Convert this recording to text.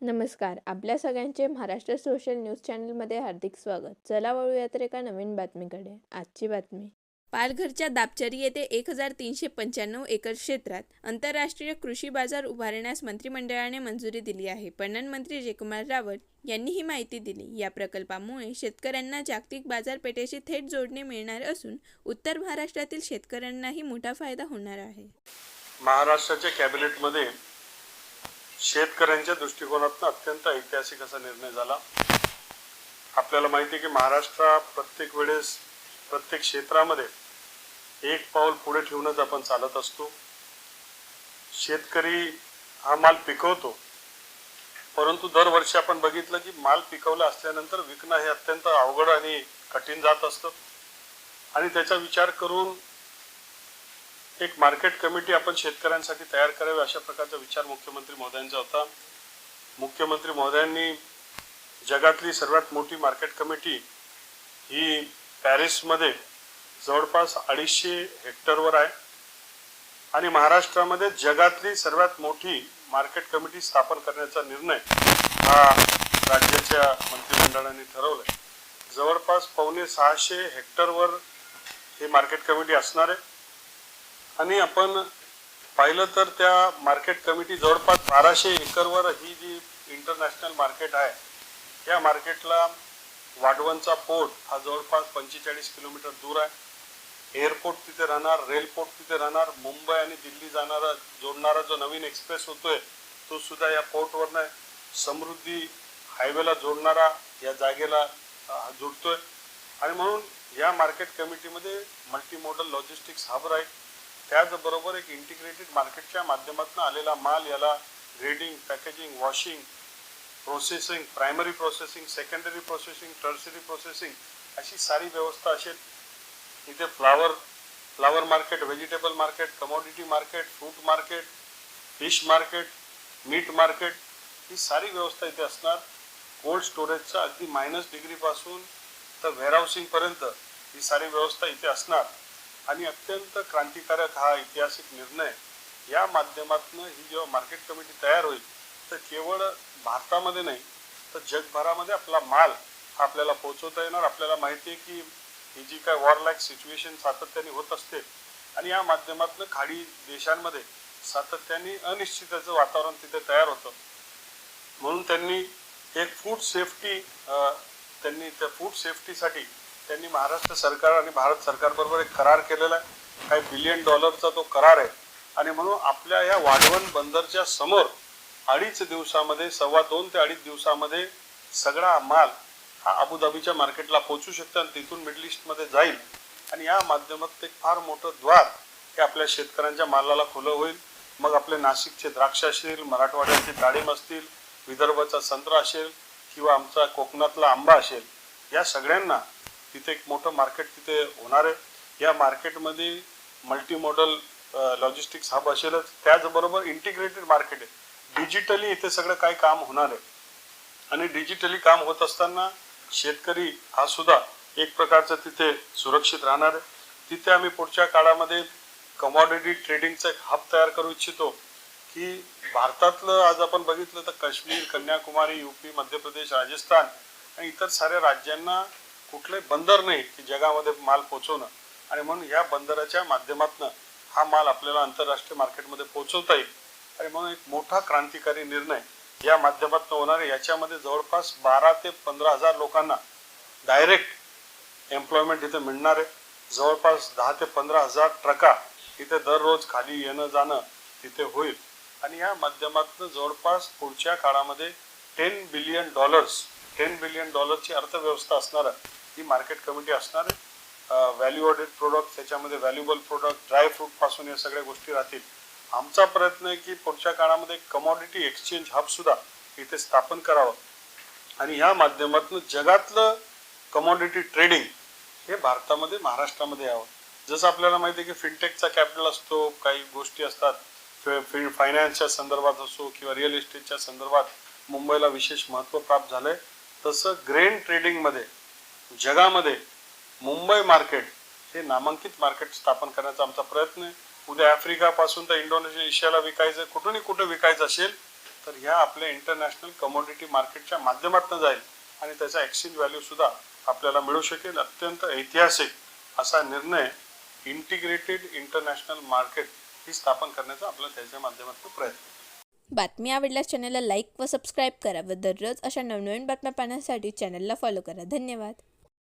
नमस्कार. आपल्या सगळ्यांचे महाराष्ट्र सोशल न्यूज चॅनलमध्ये हार्दिक स्वागत. चला वळूया तर एका नवीन बातमीकडे. आजची बातमी. पालघरच्या दापचरी येथे 1395 एकर क्षेत्रात आंतरराष्ट्रीय कृषी बाजार उभारण्यास मंत्रिमंडळाने मंजुरी दिली आहे. पणन मंत्री जयकुमार रावल यांनी ही माहिती दिली. या प्रकल्पामुळे शेतकऱ्यांना जागतिक बाजारपेठेशी थेट जोडणे मिळणार असून उत्तर महाराष्ट्रातील शेतकऱ्यांनाही मोठा फायदा होणार आहे. महाराष्ट्राच्या कॅबिनेटमध्ये शेतकऱ्यांच्या दृष्टिकोनातून अत्यंत ऐतिहासिक असा निर्णय झाला. आपल्याला माहिती आहे की महाराष्ट्र प्रत्येक वेळेस प्रत्येक क्षेत्रामध्ये एक पाऊल पुढे ठेवूनच आपण चालत असतो. शेतकरी हा माल पिकवतो, परंतु दरवर्षी आपण बघितलं की माल पिकवला असल्यानंतर विकणं हे अत्यंत अवघड आणि कठीण जात असतं. आणि त्याचा विचार करून एक मार्केट कमिटी आपण शेतकऱ्यांसाठी तयार करावी अशा प्रकारचा विचार मुख्यमंत्री महोदयांचा होता. मुख्यमंत्री महोदयांनी जगातली सर्वात मोठी मार्केट कमिटी ही पॅरिसमध्ये जवळपास 250 हेक्टरवर आहे आणि महाराष्ट्रामध्ये जगातली सर्वात मोठी मार्केट कमिटी स्थापन करण्याचा निर्णय हा राज्याच्या मंत्रिमंडळाने ठरवलाय. जवळपास 550 हेक्टरवर ही मार्केट कमिटी असणार आहे आणि आपण पाहिलं तर त्या मार्केट कमिटी जवळपास 1200 एकरवर ही जी इंटरनॅशनल मार्केट आहे, या मार्केटला वाढवणचा पोर्ट हा जवळपास 45 किलोमीटर दूर आहे. एअरपोर्ट तिथे राहणार, रेलपोर्ट तिथे राहणार. मुंबई आणि दिल्ली जोडणारा जो नवीन एक्सप्रेस होतोय तो सुद्धा या पोर्टवरनं आहे. समृद्धी हायवेला जोडणारा या जागेला जुडतोय आणि म्हणून या मार्केट कमिटीमध्ये मल्टीमोडल लॉजिस्टिक्स हब राहील. त्याचबरोबर एक इंटिग्रेटेड मार्केटच्या माध्यमातून आलेला माल याला grading, packaging, washing, processing, primary processing, secondary processing, tertiary processing अशी सारी व्यवस्था असेल. इथे flower market, vegetable market, commodity market, fruit market, fish market, meat market ही सारी व्यवस्था इथे असणार. कोल्ड स्टोरेजचा अगदी -डिग्री पासून तर वेअरहाऊसिंग पर्यंत ही सारी व्यवस्था इथे असणार. आणि अत्यंत क्रांतिकारक हा ऐतिहासिक निर्णय या माध्यमातून ही जेव्हा मार्केट कमिटी तयार होईल तर केवळ भारतामध्ये नाही तर जगभरामध्ये आपला माल हा आपल्याला पोहोचवता येणार. आपल्याला माहिती आहे की ही जी काय वॉर लाईक सिच्युएशन सातत्याने होत असते आणि या माध्यमातून खाडी देशांमध्ये सातत्याने अनिश्चिततेचं वातावरण तिथे तयार होतं. म्हणून त्यांनी एक फूड सेफ्टीसाठी त्यांनी महाराष्ट्र सरकार आणि भारत सरकारबरोबर एक करार केलेला आहे. काही $1 बिलियन तो करार आहे आणि म्हणून आपल्या या वाढवण बंदरच्या समोर 2.5 दिवसामध्ये 2.25 ते 2.5 दिवसामध्ये सगळा माल हा अबुधाबीच्या मार्केटला पोहोचू शकतो आणि तिथून मिडल ईस्टमध्ये जाईल आणि या माध्यमात एक फार मोठं द्वार हे आपल्या शेतकऱ्यांच्या मालाला खुलं होईल. मग आपले नाशिकचे द्राक्ष असेल, मराठवाड्याचे डाळिंब असतील, विदर्भाचा संत्रा असेल किंवा आमचा कोकणातला आंबा असेल, या सगळ्यांना तिथे एक मोठं मार्केट तिथे होणार आहे. या मार्केटमध्ये मल्टीमॉडल लॉजिस्टिक्स हब असेलच, त्याचबरोबर इंटिग्रेटेड मार्केट आहे. डिजिटली इथे सगळं काही काम होणार आहे आणि डिजिटली काम होत असताना शेतकरी हा सुद्धा एक प्रकारचा तिथे सुरक्षित राहणार आहे. तिथे आम्ही पुढच्या काळामध्ये कमॉडिटी ट्रेडिंगचा एक हब तयार करू इच्छितो की भारतातलं आज आपण बघितलं तर काश्मीर, कन्याकुमारी, यूपी, मध्य प्रदेश, राजस्थान आणि इतर साऱ्या राज्यांना कुठलंही बंदर नाही की जगामध्ये माल पोहोचवणं आणि म्हणून या बंदराच्या माध्यमातून हा माल आपल्याला आंतरराष्ट्रीय मार्केटमध्ये पोहोचवता येईल आणि म्हणून एक मोठा क्रांतिकारी निर्णय या माध्यमातून होणार आहे. याच्यामध्ये जवळपास 12 ते 15 हजार लोकांना डायरेक्ट एम्प्लॉयमेंट इथे मिळणार आहे. जवळपास 10 ते 15 हजार ट्रका इथे दररोज खाली येणं जाणं तिथे होईल आणि या माध्यमातून जवळपास पुढच्या काळामध्ये $10 बिलियन ची अर्थव्यवस्था असणार आहे. ही मार्केट कमिटी असणार आहे. व्हॅल्यू ॲडेड प्रोडक्ट, त्याच्यामध्ये व्हॅल्युएबल प्रोडक्ट, ड्राय फ्रूट पासून या सगळ्या गोष्टी राहतील. आमचा प्रयत्न आहे की पुढच्या काळामध्ये कमॉडिटी एक्सचेंज हब सुद्धा इथे स्थापन करावं आणि या माध्यमातून जगातलं कमॉडिटी ट्रेडिंग हे भारतामध्ये, महाराष्ट्रामध्ये यावं. जसं आपल्याला माहिती आहे की फिनटेकचा कॅपिटल असतो, काही गोष्टी असतात फायनान्सच्या संदर्भात असो किंवा रिअल इस्टेटच्या संदर्भात मुंबईला विशेष महत्त्व प्राप्त झालंय. तसं ग्रेन ट्रेडिंगमध्ये जगामध्ये मुंबई मार्केट हे नामांकित मार्केट स्थापन करण्याचा आमचा प्रयत्न आहे. उद्या आफ्रिका पासून तर इंडोनेशियाला विकायचं, कुठूनही कुठे विकायचं असेल तर ह्या आपल्या इंटरनॅशनल कमोडिटी मार्केटच्या माध्यमातून जाईल आणि त्याचा एक्सचेंज व्हॅल्यू सुद्धा आपल्याला मिळू शकेल. अत्यंत ऐतिहासिक असा निर्णय इंटिग्रेटेड इंटरनॅशनल मार्केट ही स्थापन करण्याचा आपला त्याच्या माध्यमातून प्रयत्न. बातमी आवडल्यास चॅनलला लाईक व सबस्क्राईब करा व दररोज अशा नवनवीन बातम्या पाहण्यासाठी चॅनलला फॉलो करा. धन्यवाद.